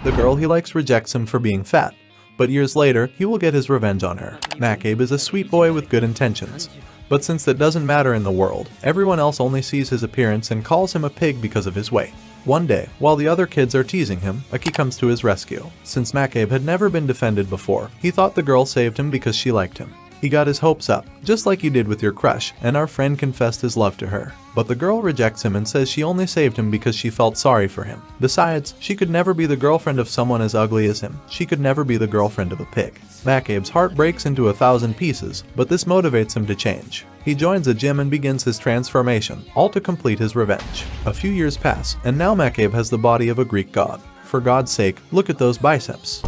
The girl he likes rejects him for being fat, but years later, he will get his revenge on her. Makabe is a sweet boy with good intentions, but since that doesn't matter in the world, everyone else only sees his appearance and calls him a pig because of his weight. One day, while the other kids are teasing him, Aki comes to his rescue. Since Makabe had never been defended before, he thought the girl saved him because she liked him. He got his hopes up, just like you did with your crush, and our friend confessed his love to her. But the girl rejects him and says she only saved him because she felt sorry for him. Besides, she could never be the girlfriend of someone as ugly as him. She could never be the girlfriend of a pig. Makabe's heart breaks into 1,000 pieces, but this motivates him to change. He joins a gym and begins his transformation, all to complete his revenge. A few years pass, and now Makabe has the body of a Greek god. For God's sake, look at those biceps.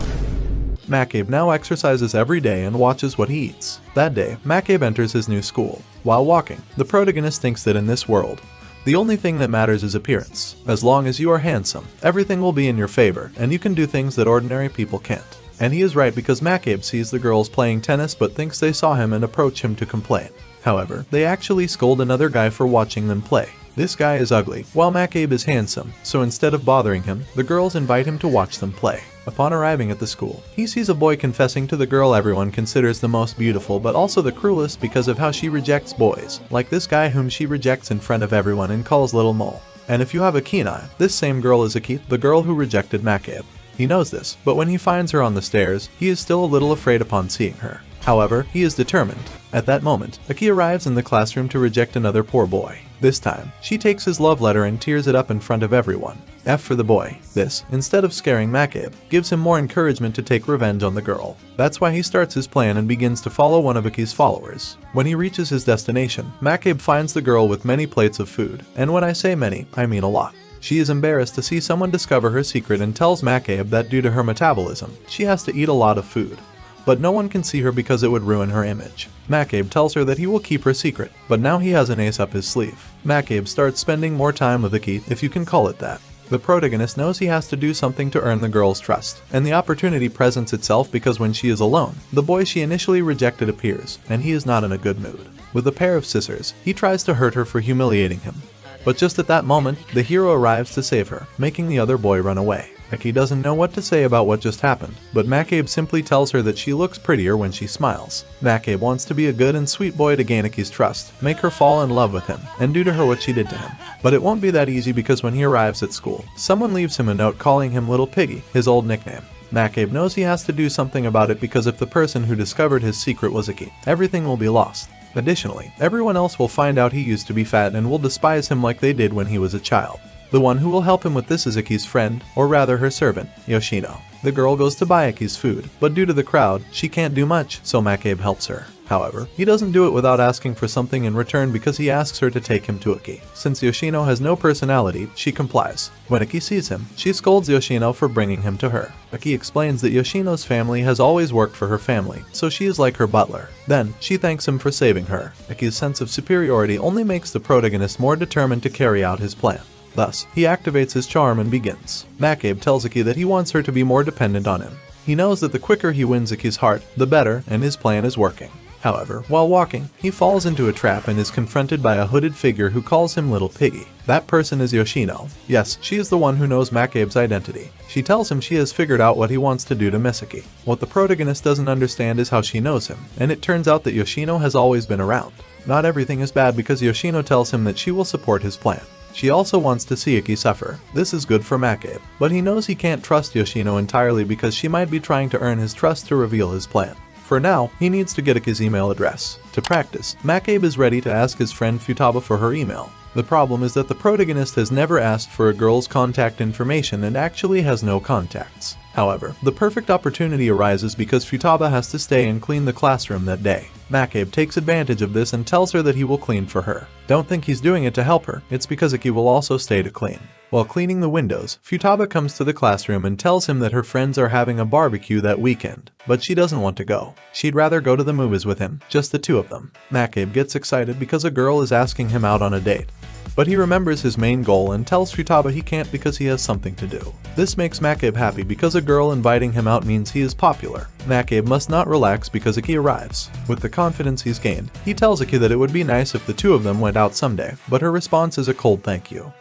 Makabe now exercises every day and watches what he eats. That day, Makabe enters his new school. While walking, the protagonist thinks that in this world, the only thing that matters is appearance. As long as you are handsome, everything will be in your favor, and you can do things that ordinary people can't. And he is right because Makabe sees the girls playing tennis but thinks they saw him and approach him to complain. However, they actually scold another guy for watching them play. This guy is ugly, while Makabe is handsome, so instead of bothering him, the girls invite him to watch them play. Upon arriving at the school, he sees a boy confessing to the girl everyone considers the most beautiful but also the cruelest because of how she rejects boys, like this guy whom she rejects in front of everyone and calls Little Mole. And if you have a keen eye, this same girl is Aki, the girl who rejected Makabe. He knows this, but when he finds her on the stairs, he is still a little afraid upon seeing her. However, he is determined. At that moment, Aki arrives in the classroom to reject another poor boy. This time, she takes his love letter and tears it up in front of everyone. F for the boy. This, instead of scaring Makabe, gives him more encouragement to take revenge on the girl. That's why he starts his plan and begins to follow one of Aki's followers. When he reaches his destination, Makabe finds the girl with many plates of food, and when I say many, I mean a lot. She is embarrassed to see someone discover her secret and tells Makabe that due to her metabolism, she has to eat a lot of food. But no one can see her because it would ruin her image. Makabe tells her that he will keep her secret, but now he has an ace up his sleeve. Makabe starts spending more time with Aki, if you can call it that. The protagonist knows he has to do something to earn the girl's trust, and the opportunity presents itself because when she is alone, the boy she initially rejected appears, and he is not in a good mood. With a pair of scissors, he tries to hurt her for humiliating him. But just at that moment, the hero arrives to save her, making the other boy run away. Aki doesn't know what to say about what just happened, but Makabe simply tells her that she looks prettier when she smiles. Makabe wants to be a good and sweet boy to gain Aki's trust, make her fall in love with him, and do to her what she did to him. But it won't be that easy because when he arrives at school, someone leaves him a note calling him Little Piggy, his old nickname. Makabe knows he has to do something about it because if the person who discovered his secret was Aki, everything will be lost. Additionally, everyone else will find out he used to be fat and will despise him like they did when he was a child. The one who will help him with this is Aki's friend, or rather her servant, Yoshino. The girl goes to buy Aki's food, but due to the crowd, she can't do much, so Makabe helps her. However, he doesn't do it without asking for something in return because he asks her to take him to Aki. Since Yoshino has no personality, she complies. When Aki sees him, she scolds Yoshino for bringing him to her. Aki explains that Yoshino's family has always worked for her family, so she is like her butler. Then, she thanks him for saving her. Aki's sense of superiority only makes the protagonist more determined to carry out his plan. Thus, he activates his charm and begins. Makabe tells Aki that he wants her to be more dependent on him. He knows that the quicker he wins Aki's heart, the better, and his plan is working. However, while walking, he falls into a trap and is confronted by a hooded figure who calls him Little Piggy. That person is Yoshino. Yes, she is the one who knows Makabe's identity. She tells him she has figured out what he wants to do to miss Aki. What the protagonist doesn't understand is how she knows him, and it turns out that Yoshino has always been around. Not everything is bad because Yoshino tells him that she will support his plan. She also wants to see Aki suffer. This is good for Makabe, but he knows he can't trust Yoshino entirely because she might be trying to earn his trust to reveal his plan. For now, he needs to get Aki's email address. To practice, Makabe is ready to ask his friend Futaba for her email. The problem is that the protagonist has never asked for a girl's contact information and actually has no contacts. However, the perfect opportunity arises because Futaba has to stay and clean the classroom that day. Makabe takes advantage of this and tells her that he will clean for her. Don't think he's doing it to help her, it's because Aki will also stay to clean. While cleaning the windows, Futaba comes to the classroom and tells him that her friends are having a barbecue that weekend, but she doesn't want to go. She'd rather go to the movies with him, just the two of them. Makabe gets excited because a girl is asking him out on a date. But he remembers his main goal and tells Futaba he can't because he has something to do. This makes Makabe happy because a girl inviting him out means he is popular. Makabe must not relax because Aki arrives. With the confidence he's gained, he tells Aki that it would be nice if the two of them went out someday, but her response is a cold thank you.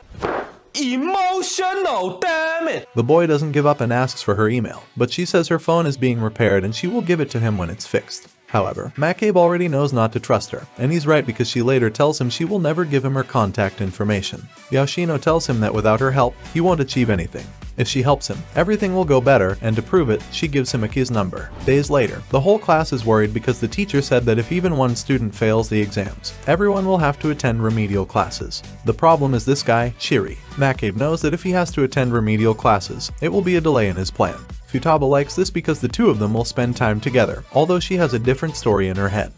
Emotional, damn it! The boy doesn't give up and asks for her email, but she says her phone is being repaired and she will give it to him when it's fixed. However, Makabe already knows not to trust her, and he's right because she later tells him she will never give him her contact information. Yoshino tells him that without her help, he won't achieve anything. If she helps him, everything will go better, and to prove it, she gives him Aki's number. Days later, the whole class is worried because the teacher said that if even one student fails the exams, everyone will have to attend remedial classes. The problem is this guy, Shiri. Makabe knows that if he has to attend remedial classes, it will be a delay in his plan. Futaba likes this because the two of them will spend time together, although she has a different story in her head.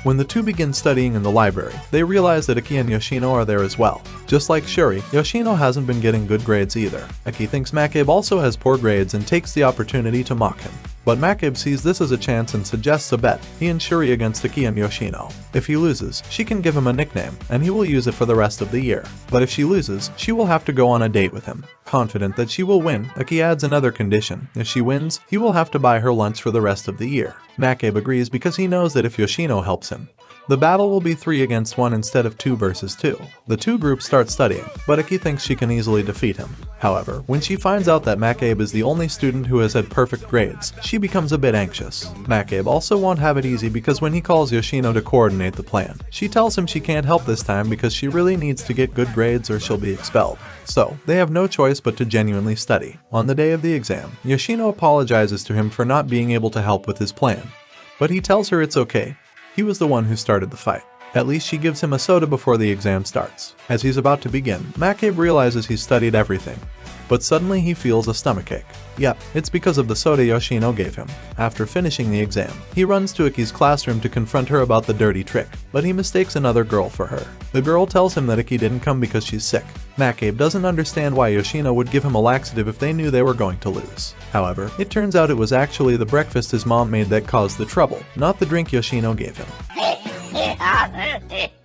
When the two begin studying in the library, they realize that Aki and Yoshino are there as well. Just like Shuri, Yoshino hasn't been getting good grades either. Aki thinks Makabe also has poor grades and takes the opportunity to mock him. But Makabe sees this as a chance and suggests a bet, he and Shuri against Aki and Yoshino. If he loses, she can give him a nickname, and he will use it for the rest of the year. But if she loses, she will have to go on a date with him. Confident that she will win, Aki adds another condition. If she wins, he will have to buy her lunch for the rest of the year. Makabe agrees because he knows that if Yoshino helps him, the battle will be 3 against 1 instead of 2 versus 2. The two groups start studying, but Aki thinks she can easily defeat him. However, when she finds out that Makabe is the only student who has had perfect grades, she becomes a bit anxious. Makabe also won't have it easy because when he calls Yoshino to coordinate the plan, she tells him she can't help this time because she really needs to get good grades or she'll be expelled. So, they have no choice but to genuinely study. On the day of the exam, Yoshino apologizes to him for not being able to help with his plan, but he tells her it's okay. He was the one who started the fight. At least she gives him a soda before the exam starts. As he's about to begin, Makabe realizes he's studied everything, but suddenly he feels a stomachache. Yep, it's because of the soda Yoshino gave him. After finishing the exam, he runs to Aki's classroom to confront her about the dirty trick, but he mistakes another girl for her. The girl tells him that Aki didn't come because she's sick. Makabe doesn't understand why Yoshino would give him a laxative if they knew they were going to lose. However, it turns out it was actually the breakfast his mom made that caused the trouble, not the drink Yoshino gave him.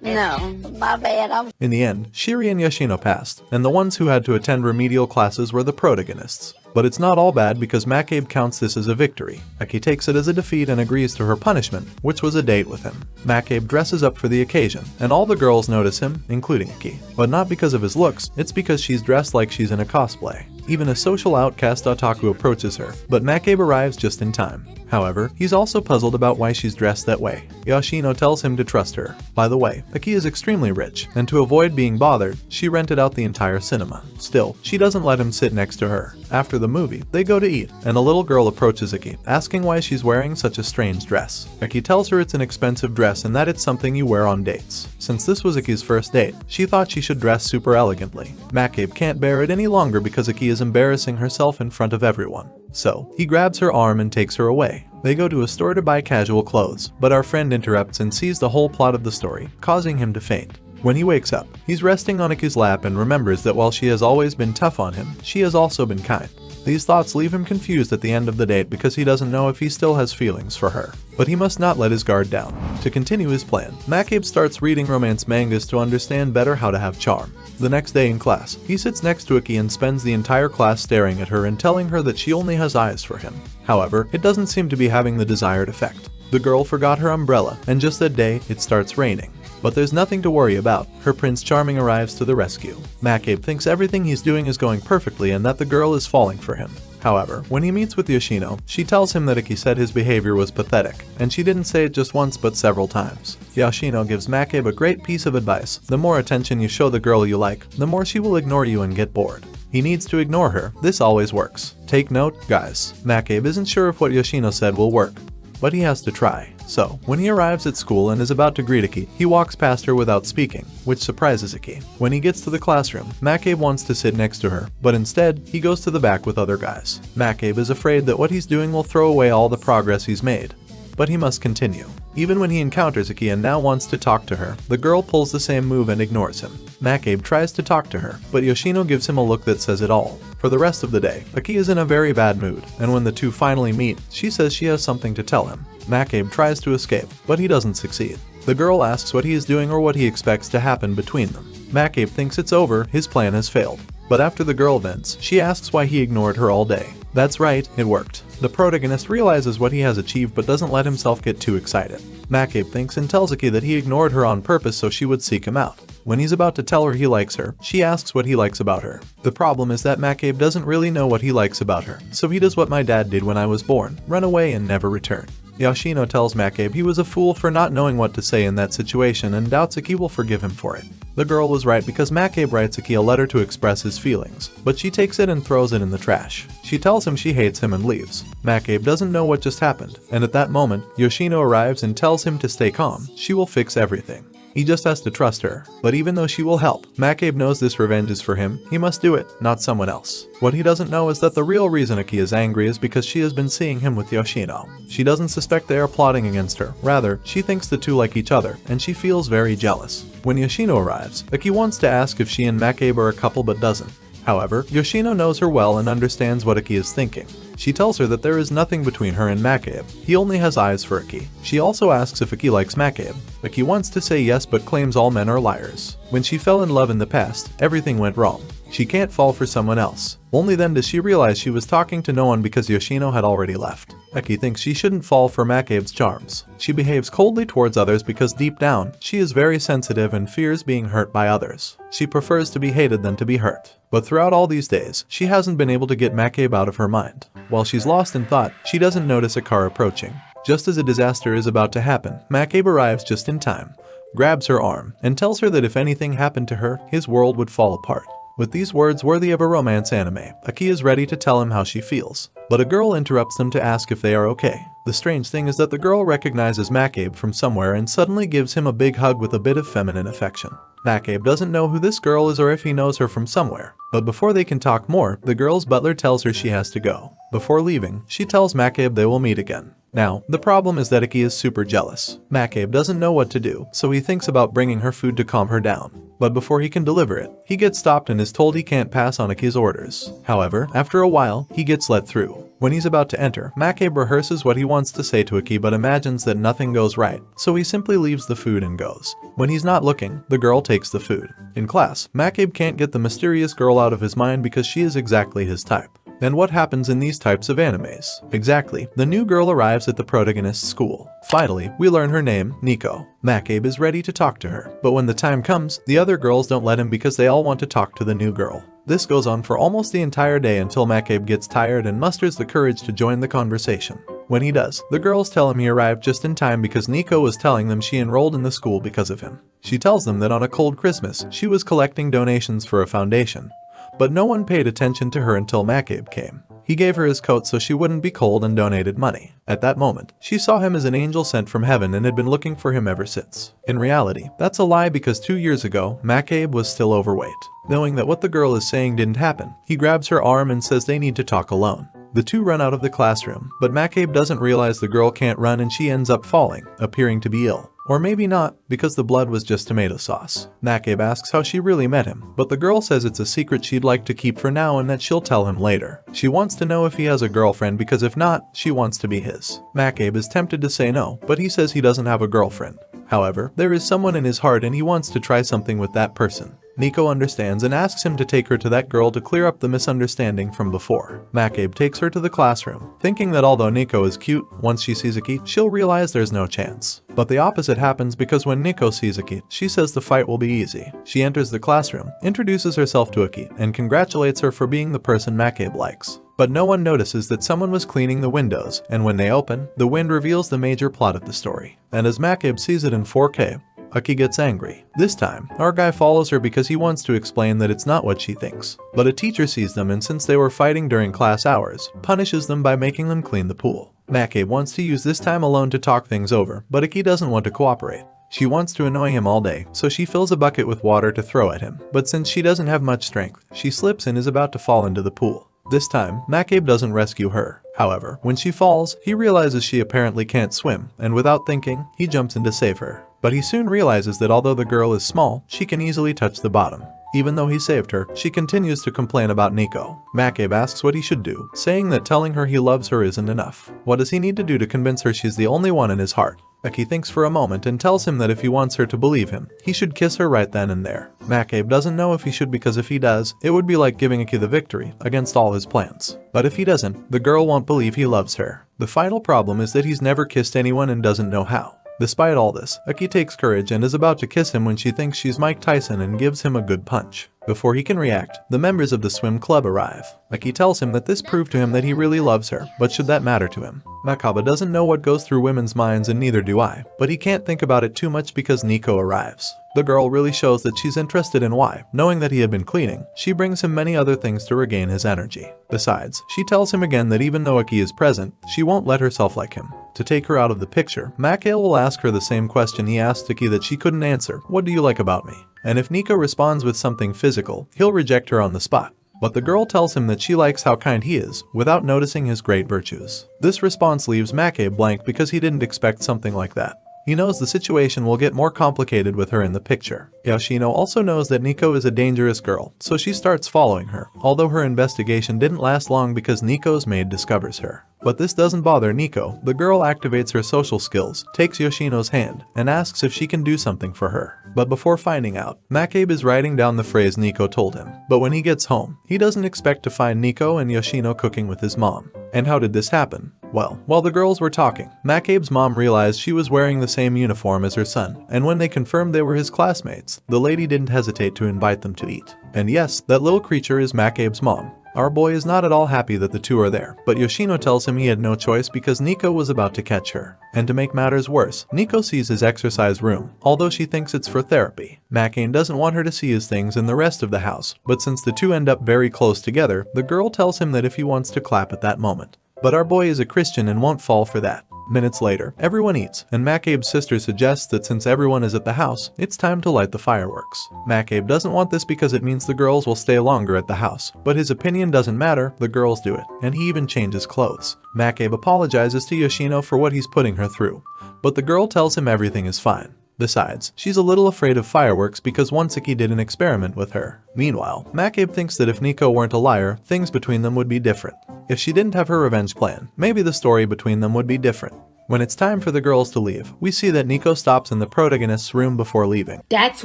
No, my bad. In the end, Shiri and Yoshino passed, and the ones who had to attend remedial classes were the protagonists. But it's not all bad because Makabe counts this as a victory. Aki takes it as a defeat and agrees to her punishment, which was a date with him. Makabe dresses up for the occasion, and all the girls notice him, including Aki. But not because of his looks, it's because she's dressed like she's in a cosplay. Even a social outcast otaku approaches her, but Makabe arrives just in time. However, he's also puzzled about why she's dressed that way. Yoshino tells him to trust her. By the way, Aki is extremely rich, and to avoid being bothered, she rented out the entire cinema. Still, she doesn't let him sit next to her. After the movie, they go to eat, and a little girl approaches Aki, asking why she's wearing such a strange dress. Aki tells her it's an expensive dress and that it's something you wear on dates. Since this was Aki's first date, she thought she should dress super elegantly. Makabe can't bear it any longer because Aki is embarrassing herself in front of everyone. So, he grabs her arm and takes her away. They go to a store to buy casual clothes, but our friend interrupts and sees the whole plot of the story, causing him to faint. When he wakes up, he's resting on Aki's lap and remembers that while she has always been tough on him, she has also been kind. These thoughts leave him confused at the end of the date because he doesn't know if he still has feelings for her. But he must not let his guard down. To continue his plan, Makabe starts reading romance mangas to understand better how to have charm. The next day in class, he sits next to Aki and spends the entire class staring at her and telling her that she only has eyes for him. However, it doesn't seem to be having the desired effect. The girl forgot her umbrella, and just that day, it starts raining. But there's nothing to worry about. Her Prince Charming arrives to the rescue. Makabe thinks everything he's doing is going perfectly and that the girl is falling for him. However, when he meets with Yoshino, she tells him that Aki said his behavior was pathetic, and she didn't say it just once but several times. Yoshino gives Makabe a great piece of advice. The more attention you show the girl you like, the more she will ignore you and get bored. He needs to ignore her. This always works. Take note, guys. Makabe isn't sure if what Yoshino said will work, but he has to try. So, when he arrives at school and is about to greet Aki, he walks past her without speaking, which surprises Aki. When he gets to the classroom, Makabe wants to sit next to her, but instead, he goes to the back with other guys. Makabe is afraid that what he's doing will throw away all the progress he's made, but he must continue. Even when he encounters Aki and now wants to talk to her, the girl pulls the same move and ignores him. Makabe tries to talk to her, but Yoshino gives him a look that says it all. For the rest of the day, Aki is in a very bad mood, and when the two finally meet, she says she has something to tell him. Makabe tries to escape, but he doesn't succeed. The girl asks what he is doing or what he expects to happen between them. Makabe thinks it's over, his plan has failed. But after the girl vents, she asks why he ignored her all day. That's right, it worked. The protagonist realizes what he has achieved but doesn't let himself get too excited. Makabe thinks and tells Aki that he ignored her on purpose so she would seek him out. When he's about to tell her he likes her, she asks what he likes about her. The problem is that Makabe doesn't really know what he likes about her, so he does what my dad did when I was born, run away and never return. Yoshino tells Makabe he was a fool for not knowing what to say in that situation and doubts Aki will forgive him for it. The girl was right because Makabe writes Aki a letter to express his feelings, but she takes it and throws it in the trash. She tells him she hates him and leaves. Makabe doesn't know what just happened, and at that moment, Yoshino arrives and tells him to stay calm. She will fix everything. He just has to trust her. But even though she will help, Makabe knows this revenge is for him. He must do it, not someone else. What he doesn't know is that the real reason Aki is angry is because she has been seeing him with Yoshino. She doesn't suspect they are plotting against her. Rather, she thinks the two like each other, and she feels very jealous. When Yoshino arrives, Aki wants to ask if she and Makabe are a couple but doesn't. However, Yoshino knows her well and understands what Aki is thinking. She tells her that there is nothing between her and Makabe. He only has eyes for Aki. She also asks if Aki likes Makabe. Aki wants to say yes but claims all men are liars. When she fell in love in the past, everything went wrong. She can't fall for someone else. Only then does she realize she was talking to no one because Yoshino had already left. Aki thinks she shouldn't fall for Makabe's charms. She behaves coldly towards others because deep down, she is very sensitive and fears being hurt by others. She prefers to be hated than to be hurt. But throughout all these days, she hasn't been able to get Makabe out of her mind. While she's lost in thought, she doesn't notice a car approaching. Just as a disaster is about to happen, Makabe arrives just in time, grabs her arm, and tells her that if anything happened to her, his world would fall apart. With these words worthy of a romance anime, Aki is ready to tell him how she feels. But a girl interrupts them to ask if they are okay. The strange thing is that the girl recognizes Makabe from somewhere and suddenly gives him a big hug with a bit of feminine affection. Makabe doesn't know who this girl is or if he knows her from somewhere. But before they can talk more, the girl's butler tells her she has to go. Before leaving, she tells Makabe they will meet again. Now, the problem is that Aki is super jealous. Makabe doesn't know what to do, so he thinks about bringing her food to calm her down. But before he can deliver it, he gets stopped and is told he can't pass on Aki's orders. However, after a while, he gets let through. When he's about to enter, Makabe rehearses what he wants to say to Aki but imagines that nothing goes right, so he simply leaves the food and goes. When he's not looking, the girl takes the food. In class, Makabe can't get the mysterious girl out of his mind because she is exactly his type. And what happens in these types of animes? Exactly, the new girl arrives at the protagonist's school. Finally, we learn her name, Nico. Makabe is ready to talk to her, but when the time comes, the other girls don't let him because they all want to talk to the new girl. This goes on for almost the entire day until Makabe gets tired and musters the courage to join the conversation. When he does, the girls tell him he arrived just in time because Nico was telling them she enrolled in the school because of him. She tells them that on a cold Christmas, she was collecting donations for a foundation. But no one paid attention to her until Makabe came. He gave her his coat so she wouldn't be cold and donated money. At that moment, she saw him as an angel sent from heaven and had been looking for him ever since. In reality, that's a lie because 2 years ago, Makabe was still overweight. Knowing that what the girl is saying didn't happen, he grabs her arm and says they need to talk alone. The two run out of the classroom, but Makabe doesn't realize the girl can't run and she ends up falling, appearing to be ill. Or maybe not, because the blood was just tomato sauce. Makabe asks how she really met him, but the girl says it's a secret she'd like to keep for now and that she'll tell him later. She wants to know if he has a girlfriend because if not, she wants to be his. Makabe is tempted to say no, but he says he doesn't have a girlfriend. However, there is someone in his heart and he wants to try something with that person. Nico understands and asks him to take her to that girl to clear up the misunderstanding from before. Makabe takes her to the classroom, thinking that although Nico is cute, once she sees Aki, she'll realize there's no chance. But the opposite happens because when Nico sees Aki, she says the fight will be easy. She enters the classroom, introduces herself to Aki, and congratulates her for being the person Makabe likes. But no one notices that someone was cleaning the windows, and when they open, the wind reveals the major plot of the story. And as Makabe sees it in 4K, Aki gets angry. This time, our guy follows her because he wants to explain that it's not what she thinks. But a teacher sees them and since they were fighting during class hours, punishes them by making them clean the pool. Makabe wants to use this time alone to talk things over, but Aki doesn't want to cooperate. She wants to annoy him all day, so she fills a bucket with water to throw at him. But since she doesn't have much strength, she slips and is about to fall into the pool. This time, Makabe doesn't rescue her. However, when she falls, he realizes she apparently can't swim, and without thinking, he jumps in to save her. But he soon realizes that although the girl is small, she can easily touch the bottom. Even though he saved her, she continues to complain about Nico. Makabe asks what he should do, saying that telling her he loves her isn't enough. What does he need to do to convince her she's the only one in his heart? Aki thinks for a moment and tells him that if he wants her to believe him, he should kiss her right then and there. Makabe doesn't know if he should because if he does, it would be like giving Aki the victory against all his plans. But if he doesn't, the girl won't believe he loves her. The final problem is that he's never kissed anyone and doesn't know how. Despite all this, Aki takes courage and is about to kiss him when she thinks she's Mike Tyson and gives him a good punch. Before he can react, the members of the swim club arrive. Aki tells him that this proved to him that he really loves her, but should that matter to him? Makabe doesn't know what goes through women's minds and neither do I, but he can't think about it too much because Nico arrives. The girl really shows that she's interested in why, knowing that he had been cleaning, she brings him many other things to regain his energy. Besides, she tells him again that even though Aki is present, she won't let herself like him. To take her out of the picture, Makabe will ask her the same question he asked Aki that she couldn't answer, "What do you like about me?" And if Nico responds with something physical, he'll reject her on the spot. But the girl tells him that she likes how kind he is, without noticing his great virtues. This response leaves Makabe blank because he didn't expect something like that. He knows the situation will get more complicated with her in the picture. Yoshino also knows that Nico is a dangerous girl, so she starts following her, although her investigation didn't last long because Nico's maid discovers her. But this doesn't bother Nico. The girl activates her social skills, takes Yoshino's hand, and asks if she can do something for her. But before finding out, Makabe is writing down the phrase Nico told him. But when he gets home, he doesn't expect to find Nico and Yoshino cooking with his mom. And how did this happen? Well, while the girls were talking, Makabe's mom realized she was wearing the same uniform as her son, and when they confirmed they were his classmates, the lady didn't hesitate to invite them to eat. And yes, that little creature is Makabe's mom. Our boy is not at all happy that the two are there, but Yoshino tells him he had no choice because Nico was about to catch her. And to make matters worse, Nico sees his exercise room, although she thinks it's for therapy. Makabe doesn't want her to see his things in the rest of the house, but since the two end up very close together, the girl tells him that if he wants to clap at that moment. But our boy is a Christian and won't fall for that. Minutes later, everyone eats, and Makabe's sister suggests that since everyone is at the house, it's time to light the fireworks. Makabe doesn't want this because it means the girls will stay longer at the house, but his opinion doesn't matter, the girls do it, and he even changes clothes. Makabe apologizes to Yoshino for what he's putting her through, but the girl tells him everything is fine. Besides, she's a little afraid of fireworks because once Iki did an experiment with her. Meanwhile, Makabe thinks that if Nico weren't a liar, things between them would be different. If she didn't have her revenge plan, maybe the story between them would be different. When it's time for the girls to leave, we see that Nico stops in the protagonist's room before leaving. That's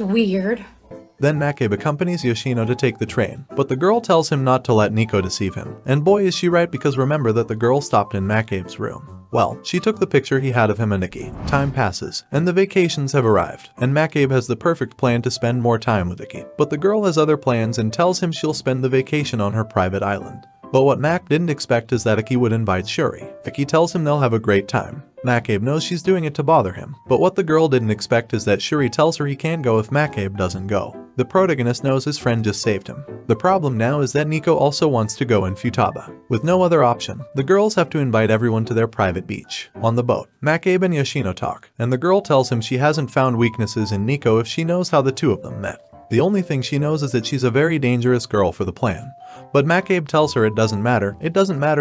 weird. Then Makabe accompanies Yoshino to take the train, but the girl tells him not to let Nico deceive him. And boy is she right, because remember that the girl stopped in Makabe's room. Well, she took the picture he had of him and Iki. Time passes, and the vacations have arrived, and Makabe has the perfect plan to spend more time with Iki. But the girl has other plans and tells him she'll spend the vacation on her private island. But what Mac didn't expect is that Iki would invite Shuri. Iki tells him they'll have a great time. Makabe knows she's doing it to bother him, but what the girl didn't expect is that Shuri tells her he can't go if Makabe doesn't go. The protagonist knows his friend just saved him. The problem now is that Nico also wants to go in Futaba. With no other option, the girls have to invite everyone to their private beach. On the boat, Makabe and Yoshino talk, and the girl tells him she hasn't found weaknesses in Nico if she knows how the two of them met. The only thing she knows is that she's a very dangerous girl for the plan. But Makabe tells her it doesn't matter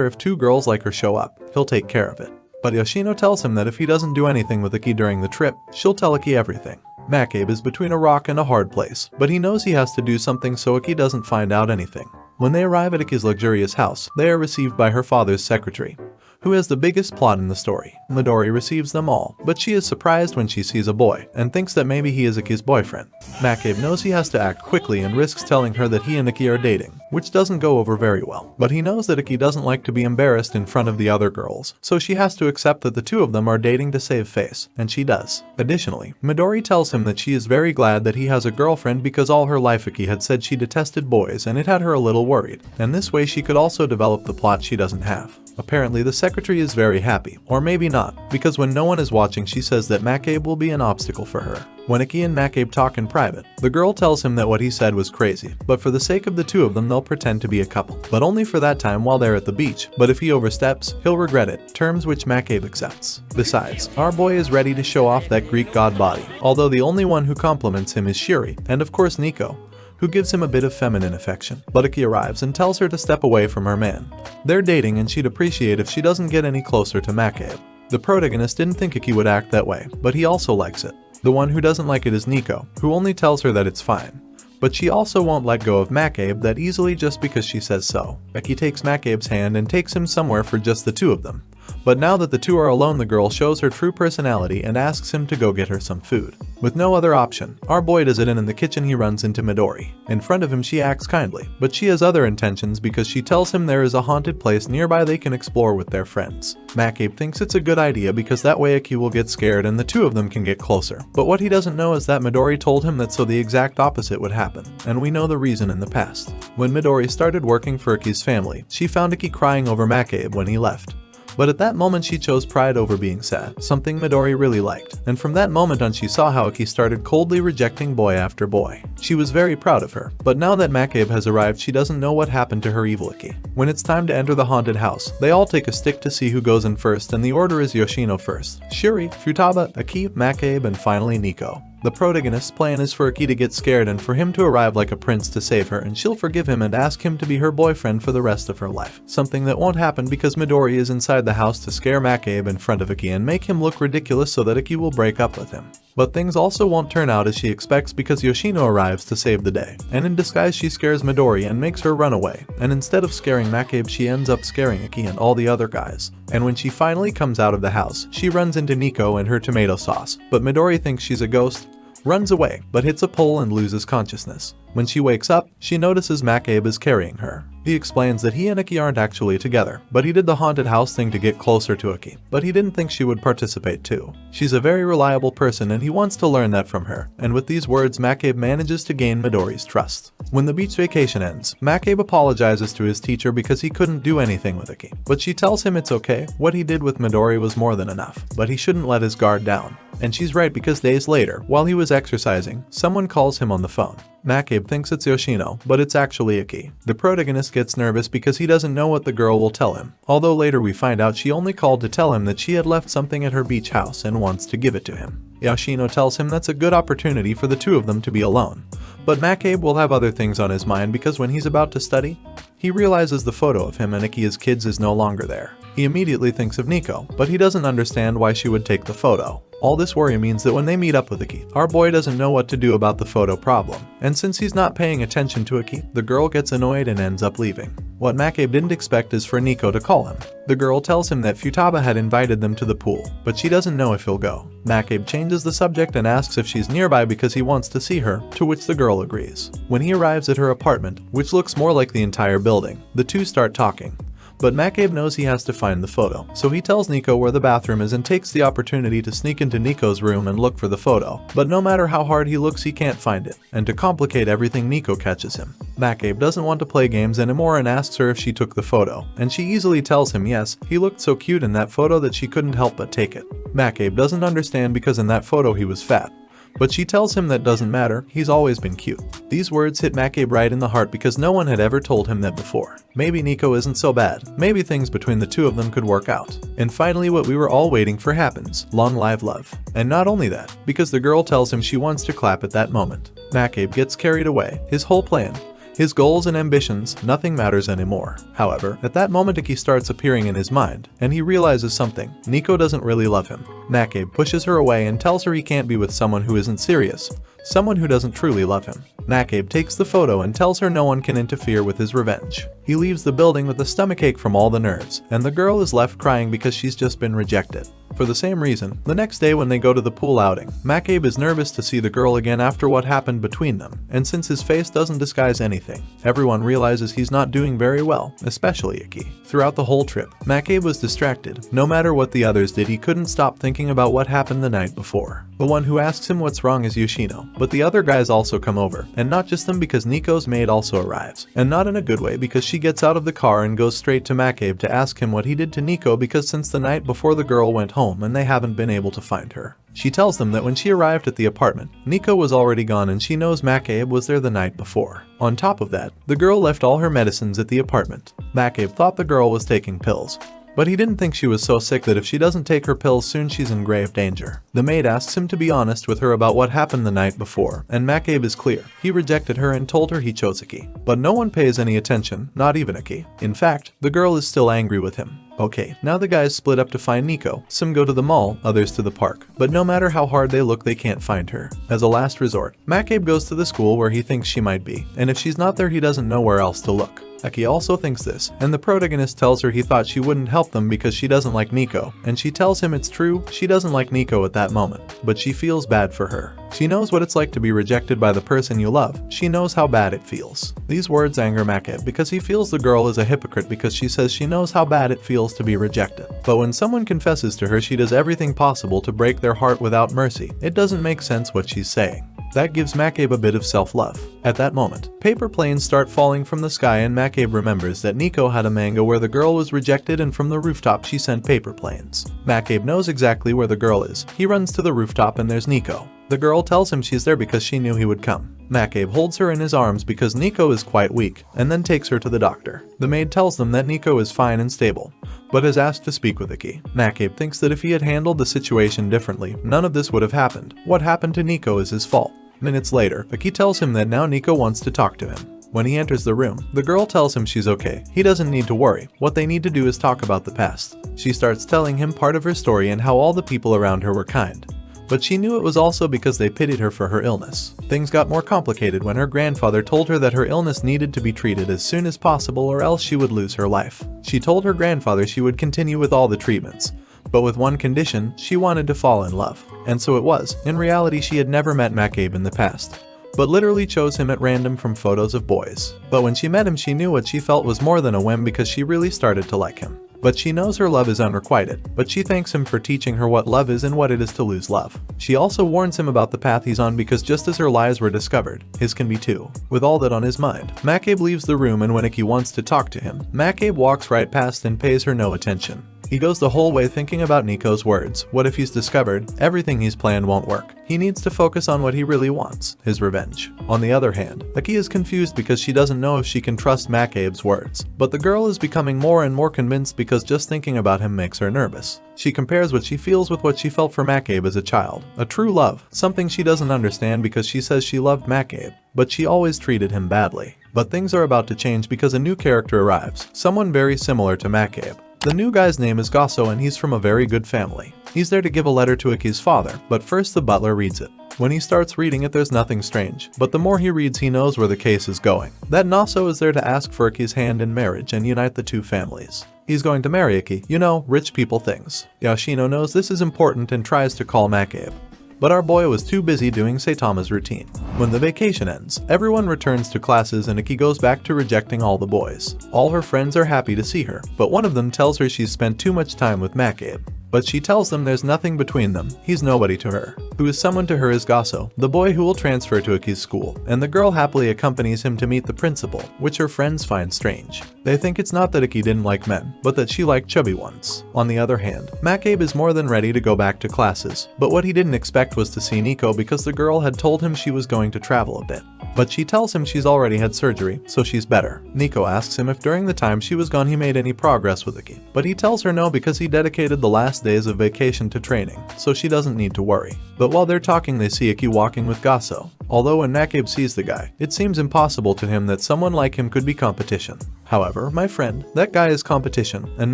if two girls like her show up, he'll take care of it. But Yoshino tells him that if he doesn't do anything with Iki during the trip, she'll tell Iki everything. Makabe is between a rock and a hard place, but he knows he has to do something so Iki doesn't find out anything. When they arrive at Iki's luxurious house, they are received by her father's secretary, who has the biggest plot in the story. Midori receives them all, but she is surprised when she sees a boy, and thinks that maybe he is Iki's boyfriend. Makabe knows he has to act quickly and risks telling her that he and Iki are dating, which doesn't go over very well. But he knows that Iki doesn't like to be embarrassed in front of the other girls, so she has to accept that the two of them are dating to save face, and she does. Additionally, Midori tells him that she is very glad that he has a girlfriend because all her life Iki had said she detested boys and it had her a little worried, and this way she could also develop the plot she doesn't have. Apparently the secretary is very happy, or maybe not, because when no one is watching she says that Makabe will be an obstacle for her. When Iki and Makabe talk in private, the girl tells him that what he said was crazy, but for the sake of the two of them they'll pretend to be a couple. But only for that time while they're at the beach, but if he oversteps, he'll regret it, terms which Makabe accepts. Besides, our boy is ready to show off that Greek god body, although the only one who compliments him is Shuri, and of course Nico, who gives him a bit of feminine affection. But Iki arrives and tells her to step away from her man. They're dating and she'd appreciate if she doesn't get any closer to Makabe. The protagonist didn't think Iki would act that way, but he also likes it. The one who doesn't like it is Nico, who only tells her that it's fine. But she also won't let go of Makabe that easily just because she says so. Iki takes Makabe's hand and takes him somewhere for just the two of them. But now that the two are alone, the girl shows her true personality and asks him to go get her some food. With no other option, our boy does it, and in the kitchen he runs into Midori. In front of him she acts kindly, but she has other intentions because she tells him there is a haunted place nearby they can explore with their friends. Makabe thinks it's a good idea because that way Aki will get scared and the two of them can get closer. But what he doesn't know is that Midori told him that so the exact opposite would happen, and we know the reason in the past. When Midori started working for Aki's family, she found Aki crying over Makabe when he left. But at that moment she chose pride over being sad, something Midori really liked, and from that moment on she saw how Aki started coldly rejecting boy after boy. She was very proud of her, but now that Makabe has arrived she doesn't know what happened to her evil Aki. When it's time to enter the haunted house, they all take a stick to see who goes in first, and the order is Yoshino first, Shuri, Futaba, Aki, Makabe, and finally Nico. The protagonist's plan is for Aki to get scared and for him to arrive like a prince to save her, and she'll forgive him and ask him to be her boyfriend for the rest of her life. Something that won't happen because Midori is inside the house to scare Makabe in front of Aki and make him look ridiculous so that Aki will break up with him. But things also won't turn out as she expects because Yoshino arrives to save the day, and in disguise she scares Midori and makes her run away, and instead of scaring Makabe she ends up scaring Aki and all the other guys. And when she finally comes out of the house, she runs into Nico and her tomato sauce, but Midori thinks she's a ghost, runs away, but hits a pole and loses consciousness. When she wakes up, she notices Makabe is carrying her. He explains that he and Aki aren't actually together, but he did the haunted house thing to get closer to Aki, but he didn't think she would participate too. She's a very reliable person and he wants to learn that from her, and with these words Makabe manages to gain Midori's trust. When the beach vacation ends, Makabe apologizes to his teacher because he couldn't do anything with Aki, but she tells him it's okay, what he did with Midori was more than enough, but he shouldn't let his guard down. And she's right because days later, while he was exercising, someone calls him on the phone. Makabe thinks it's Yoshino, but it's actually Aki. The protagonist gets nervous because he doesn't know what the girl will tell him, although later we find out she only called to tell him that she had left something at her beach house and wants to give it to him. Yoshino tells him that's a good opportunity for the two of them to be alone. But Makabe will have other things on his mind because when he's about to study, he realizes the photo of him and Aki as kids is no longer there. He immediately thinks of Nico, but he doesn't understand why she would take the photo. All this worry means that when they meet up with Aki, our boy doesn't know what to do about the photo problem. And since he's not paying attention to Aki, the girl gets annoyed and ends up leaving. What Makabe didn't expect is for Nico to call him. The girl tells him that Futaba had invited them to the pool, but she doesn't know if he'll go. Makabe changes the subject and asks if she's nearby because he wants to see her, to which the girl agrees. When he arrives at her apartment, which looks more like the entire building, the two start talking. But Makabe knows he has to find the photo, so he tells Nico where the bathroom is and takes the opportunity to sneak into Nico's room and look for the photo. But no matter how hard he looks, he can't find it, and to complicate everything, Nico catches him. Makabe doesn't want to play games anymore and asks her if she took the photo, and she easily tells him yes, he looked so cute in that photo that she couldn't help but take it. Makabe doesn't understand because in that photo he was fat. But she tells him that doesn't matter, he's always been cute. These words hit Makabe right in the heart because no one had ever told him that before. Maybe Nico isn't so bad, maybe things between the two of them could work out. And finally what we were all waiting for happens, long live love. And not only that, because the girl tells him she wants to clap at that moment. Makabe gets carried away, his whole plan, his goals and ambitions, nothing matters anymore. However, at that moment Aki starts appearing in his mind, and he realizes something. Nico doesn't really love him. Makabe pushes her away and tells her he can't be with someone who isn't serious, someone who doesn't truly love him. Makabe takes the photo and tells her no one can interfere with his revenge. He leaves the building with a stomachache from all the nerves, and the girl is left crying because she's just been rejected. For the same reason, the next day when they go to the pool outing, Makabe is nervous to see the girl again after what happened between them, and since his face doesn't disguise anything, everyone realizes he's not doing very well, especially Aki. Throughout the whole trip, Makabe was distracted. No matter what the others did, he couldn't stop thinking about what happened the night before. The one who asks him what's wrong is Yoshino, but the other guys also come over, and not just them because Nico's maid also arrives, and not in a good way because she gets out of the car and goes straight to Makabe to ask him what he did to Nico because since the night before the girl went home and they haven't been able to find her. She tells them that when she arrived at the apartment, Nico was already gone and she knows Makabe was there the night before. On top of that, the girl left all her medicines at the apartment. Makabe thought the girl was taking pills, but he didn't think she was so sick that if she doesn't take her pills soon she's in grave danger. The maid asks him to be honest with her about what happened the night before, and Makabe is clear. He rejected her and told her he chose Aki. But no one pays any attention, not even Aki. In fact, the girl is still angry with him. Okay, now the guys split up to find Nico. Some go to the mall, others to the park. But no matter how hard they look, they can't find her. As a last resort, Makabe goes to the school where he thinks she might be, and if she's not there he doesn't know where else to look. Aki also thinks this, and the protagonist tells her he thought she wouldn't help them because she doesn't like Nico, and she tells him it's true, she doesn't like Nico at that moment, but she feels bad for her. She knows what it's like to be rejected by the person you love, she knows how bad it feels. These words anger Makabe because he feels the girl is a hypocrite because she says she knows how bad it feels to be rejected. But when someone confesses to her she does everything possible to break their heart without mercy, it doesn't make sense what she's saying. That gives Makabe a bit of self-love. At that moment, paper planes start falling from the sky and Makabe remembers that Nico had a manga where the girl was rejected and from the rooftop she sent paper planes. Makabe knows exactly where the girl is. He runs to the rooftop and there's Nico. The girl tells him she's there because she knew he would come. Makabe holds her in his arms because Nico is quite weak, and then takes her to the doctor. The maid tells them that Nico is fine and stable, but has asked to speak with Iki. Makabe thinks that if he had handled the situation differently, none of this would have happened. What happened to Nico is his fault. Minutes later, Iki tells him that now Nico wants to talk to him. When he enters the room, the girl tells him she's okay. He doesn't need to worry. What they need to do is talk about the past. She starts telling him part of her story and how all the people around her were kind. But she knew it was also because they pitied her for her illness. Things got more complicated when her grandfather told her that her illness needed to be treated as soon as possible or else she would lose her life. She told her grandfather she would continue with all the treatments, but with one condition: she wanted to fall in love. And so it was. In reality, she had never met Makabe in the past, but literally chose him at random from photos of boys. But when she met him, she knew what she felt was more than a whim because she really started to like him. But she knows her love is unrequited, but she thanks him for teaching her what love is and what it is to lose love. She also warns him about the path he's on because just as her lies were discovered, his can be too. With all that on his mind, Makabe leaves the room and when Iki wants to talk to him, Makabe walks right past and pays her no attention. He goes the whole way thinking about Nico's words. What if he's discovered? Everything he's planned won't work. He needs to focus on what he really wants, his revenge. On the other hand, Aki is confused because she doesn't know if she can trust Makabe's words. But the girl is becoming more and more convinced because just thinking about him makes her nervous. She compares what she feels with what she felt for Makabe as a child. A true love, something she doesn't understand because she says she loved Makabe, but she always treated him badly. But things are about to change because a new character arrives, someone very similar to Makabe. The new guy's name is Gasso and he's from a very good family. He's there to give a letter to Iki's father, but first the butler reads it. When he starts reading it, there's nothing strange, but the more he reads, he knows where the case is going. That Naso is there to ask for Iki's hand in marriage and unite the two families. He's going to marry Iki, you know, rich people things. Yoshino knows this is important and tries to call Makabe, but our boy was too busy doing Saitama's routine. When the vacation ends, everyone returns to classes and Iki goes back to rejecting all the boys. All her friends are happy to see her, but one of them tells her she's spent too much time with Makabe. But she tells them there's nothing between them, he's nobody to her. Who is summoned to her is Gasso, the boy who will transfer to Iki's school, and the girl happily accompanies him to meet the principal, which her friends find strange. They think it's not that Iki didn't like men, but that she liked chubby ones. On the other hand, Makabe is more than ready to go back to classes, but what he didn't expect was to see Nico because the girl had told him she was going to travel a bit. But she tells him she's already had surgery, so she's better. Nico asks him if during the time she was gone he made any progress with Iki, but he tells her no because he dedicated the last days of vacation to training, so she doesn't need to worry. But while they're talking, they see Iki walking with Gasso. Although when Makabe sees the guy, it seems impossible to him that someone like him could be competition. However, my friend, that guy is competition, and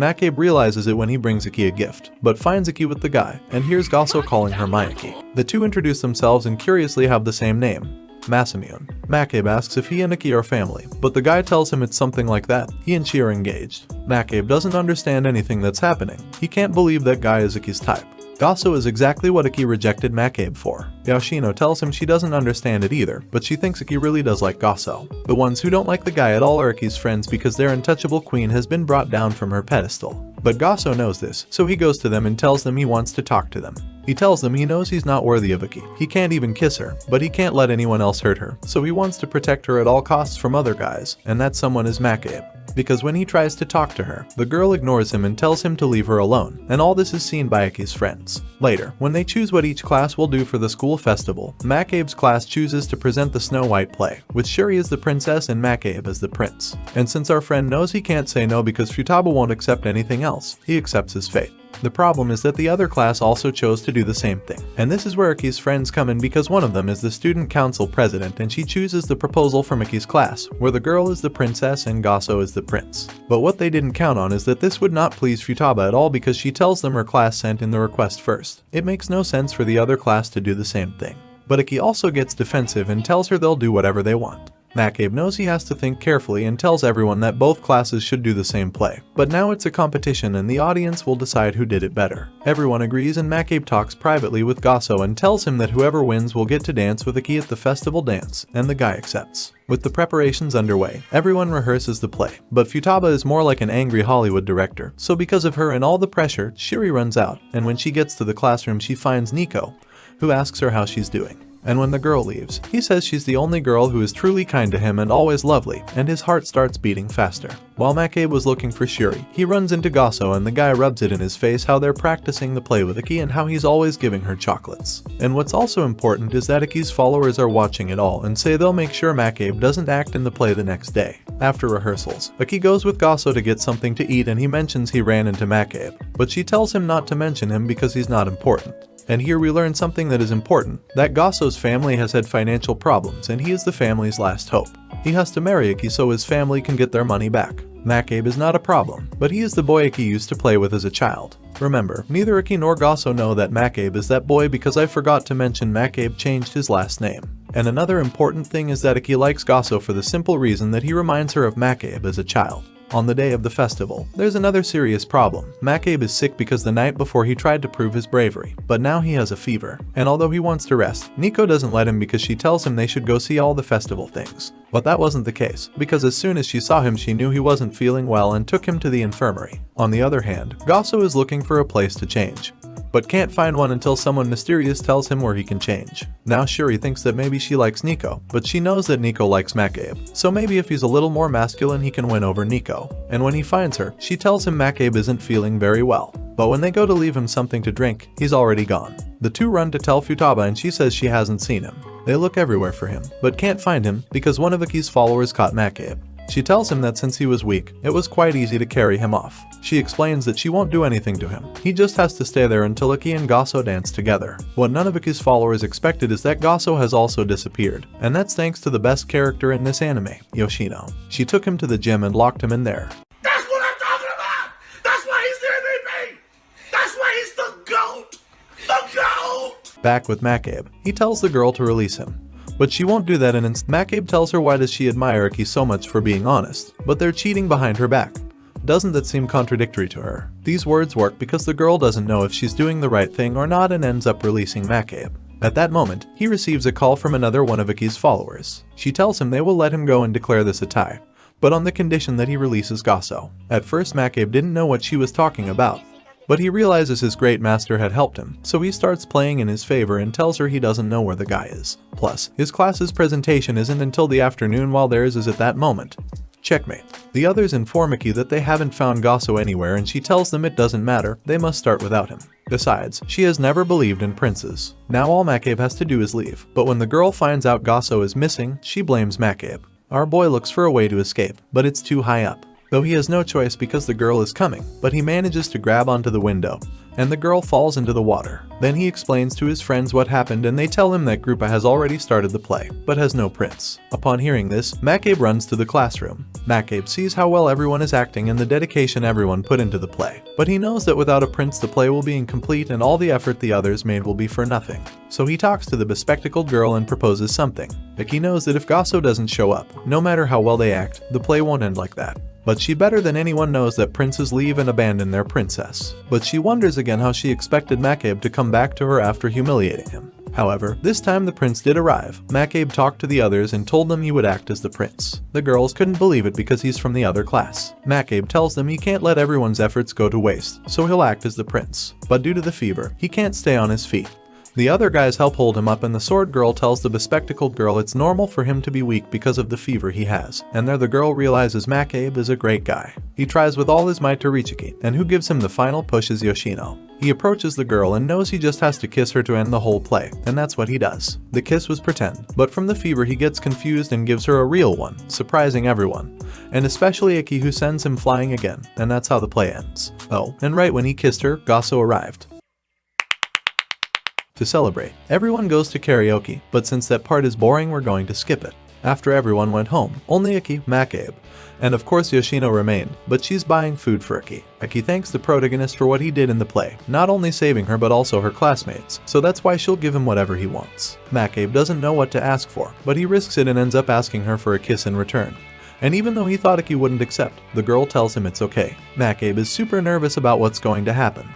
Makabe realizes it when he brings Iki a gift, but finds Iki with the guy, and hears Gasso calling her Mayaki. The two introduce themselves and curiously have the same name, Masamune-kun. Makabe asks if he and Iki are family, but the guy tells him it's something like that. He and she are engaged. Makabe doesn't understand anything that's happening. He can't believe that guy is Iki's type. Gasso is exactly what Iki rejected Makabe for. Yoshino tells him she doesn't understand it either, but she thinks Iki really does like Gasso. The ones who don't like the guy at all are Iki's friends because their untouchable queen has been brought down from her pedestal. But Gasso knows this, so he goes to them and tells them he wants to talk to them. He tells them he knows he's not worthy of Iki. He can't even kiss her, but he can't let anyone else hurt her, so he wants to protect her at all costs from other guys, and that someone is Makabe. Because when he tries to talk to her, the girl ignores him and tells him to leave her alone, and all this is seen by Iki's friends. Later, when they choose what each class will do for the school festival, Makabe's class chooses to present the Snow White play, with Shuri as the princess and Makabe as the prince. And since our friend knows he can't say no because Futaba won't accept anything else, he accepts his fate. The problem is that the other class also chose to do the same thing. And this is where Iki's friends come in because one of them is the student council president and she chooses the proposal from Iki's class, where the girl is the princess and Gasso is the prince. But what they didn't count on is that this would not please Futaba at all because she tells them her class sent in the request first. It makes no sense for the other class to do the same thing. But Iki also gets defensive and tells her they'll do whatever they want. Makabe knows he has to think carefully and tells everyone that both classes should do the same play. But now it's a competition and the audience will decide who did it better. Everyone agrees and Makabe talks privately with Gasso and tells him that whoever wins will get to dance with Iki at the festival dance, and the guy accepts. With the preparations underway, everyone rehearses the play, but Futaba is more like an angry Hollywood director, so because of her and all the pressure, Shuri runs out, and when she gets to the classroom she finds Nico, who asks her how she's doing. And when the girl leaves, he says she's the only girl who is truly kind to him and always lovely, and his heart starts beating faster. While Makabe was looking for Shuri, he runs into Gasso and the guy rubs it in his face how they're practicing the play with Iki and how he's always giving her chocolates. And what's also important is that Iki's followers are watching it all and say they'll make sure Makabe doesn't act in the play the next day. After rehearsals, Iki goes with Gasso to get something to eat and he mentions he ran into Makabe, but she tells him not to mention him because he's not important. And here we learn something that is important, that Gasso's family has had financial problems and he is the family's last hope. He has to marry Iki so his family can get their money back. Makabe is not a problem, but he is the boy Iki used to play with as a child. Remember, neither Iki nor Gasso know that Makabe is that boy because I forgot to mention Makabe changed his last name. And another important thing is that Iki likes Gasso for the simple reason that he reminds her of Makabe as a child. On the day of the festival, there's another serious problem. Makabe is sick because the night before he tried to prove his bravery, but now he has a fever. And although he wants to rest, Nico doesn't let him because she tells him they should go see all the festival things. But that wasn't the case, because as soon as she saw him she knew he wasn't feeling well and took him to the infirmary. On the other hand, Gasso is looking for a place to change, but can't find one until someone mysterious tells him where he can change. Now Shuri thinks that maybe she likes Nico, but she knows that Nico likes Makabe, so maybe if he's a little more masculine he can win over Nico. And when he finds her, she tells him Makabe isn't feeling very well. But when they go to leave him something to drink, he's already gone. The two run to tell Futaba and she says she hasn't seen him. They look everywhere for him, but can't find him because one of Iki's followers caught Makabe. She tells him that since he was weak, it was quite easy to carry him off. She explains that she won't do anything to him. He just has to stay there until Iki and Gasso dance together. What none of Iki's followers expected is that Gasso has also disappeared, and that's thanks to the best character in this anime, Yoshino. She took him to the gym and locked him in there. That's what I'm talking about! That's why he's the MVP! That's why he's the GOAT! The GOAT! Back with Makabe, he tells the girl to release him. But she won't do that and Makabe tells her why does she admire Iki so much for being honest, but they're cheating behind her back. Doesn't that seem contradictory to her? These words work because the girl doesn't know if she's doing the right thing or not and ends up releasing Makabe. At that moment, he receives a call from another one of Iki's followers. She tells him they will let him go and declare this a tie, but on the condition that he releases Gasso. At first Makabe didn't know what she was talking about, but he realizes his great master had helped him, so he starts playing in his favor and tells her he doesn't know where the guy is. Plus, his class's presentation isn't until the afternoon while theirs is at that moment. Checkmate. The others inform Iki that they haven't found Gasso anywhere and she tells them it doesn't matter, they must start without him. Besides, she has never believed in princes. Now all Makabe has to do is leave, but when the girl finds out Gasso is missing, she blames Makabe. Our boy looks for a way to escape, but it's too high up. Though he has no choice because the girl is coming, but he manages to grab onto the window, and the girl falls into the water. Then he explains to his friends what happened and they tell him that Gruppa has already started the play, but has no prince. Upon hearing this, Makabe runs to the classroom. Makabe sees how well everyone is acting and the dedication everyone put into the play, but he knows that without a prince the play will be incomplete and all the effort the others made will be for nothing. So he talks to the bespectacled girl and proposes something. Iki knows that if Gasso doesn't show up, no matter how well they act, the play won't end like that. But she better than anyone knows that princes leave and abandon their princess. But she wonders again how she expected Makabe to come back to her after humiliating him. However, this time the prince did arrive. Makabe talked to the others and told them he would act as the prince. The girls couldn't believe it because he's from the other class. Makabe tells them he can't let everyone's efforts go to waste, so he'll act as the prince. But due to the fever, he can't stay on his feet. The other guys help hold him up and the sword girl tells the bespectacled girl it's normal for him to be weak because of the fever he has. And there the girl realizes Makabe is a great guy. He tries with all his might to reach Iki, and who gives him the final push is Yoshino. He approaches the girl and knows he just has to kiss her to end the whole play, and that's what he does. The kiss was pretend, but from the fever he gets confused and gives her a real one, surprising everyone. And especially Iki who sends him flying again, and that's how the play ends. Oh, and right when he kissed her, Gasso arrived. To celebrate, everyone goes to karaoke, but since that part is boring we're going to skip it. After everyone went home, only Iki, Makabe, and of course Yoshino remained, but she's buying food for Iki. Iki thanks the protagonist for what he did in the play, not only saving her but also her classmates, so that's why she'll give him whatever he wants. Makabe doesn't know what to ask for, but he risks it and ends up asking her for a kiss in return. And even though he thought Iki wouldn't accept, the girl tells him it's okay. Makabe is super nervous about what's going to happen.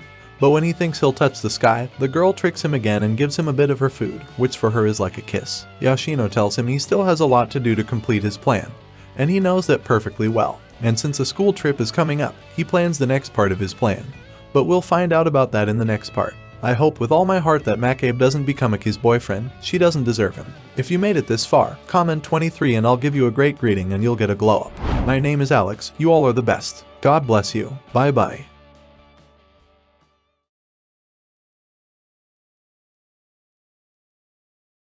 But when he thinks he'll touch the sky, the girl tricks him again and gives him a bit of her food, which for her is like a kiss. Yoshino tells him he still has a lot to do to complete his plan, and he knows that perfectly well. And since a school trip is coming up, he plans the next part of his plan. But we'll find out about that in the next part. I hope with all my heart that Makabe doesn't become Iki's boyfriend. She doesn't deserve him. If you made it this far, comment 23 and I'll give you a great greeting and you'll get a glow up. My name is Alex, you all are the best. God bless you. Bye bye.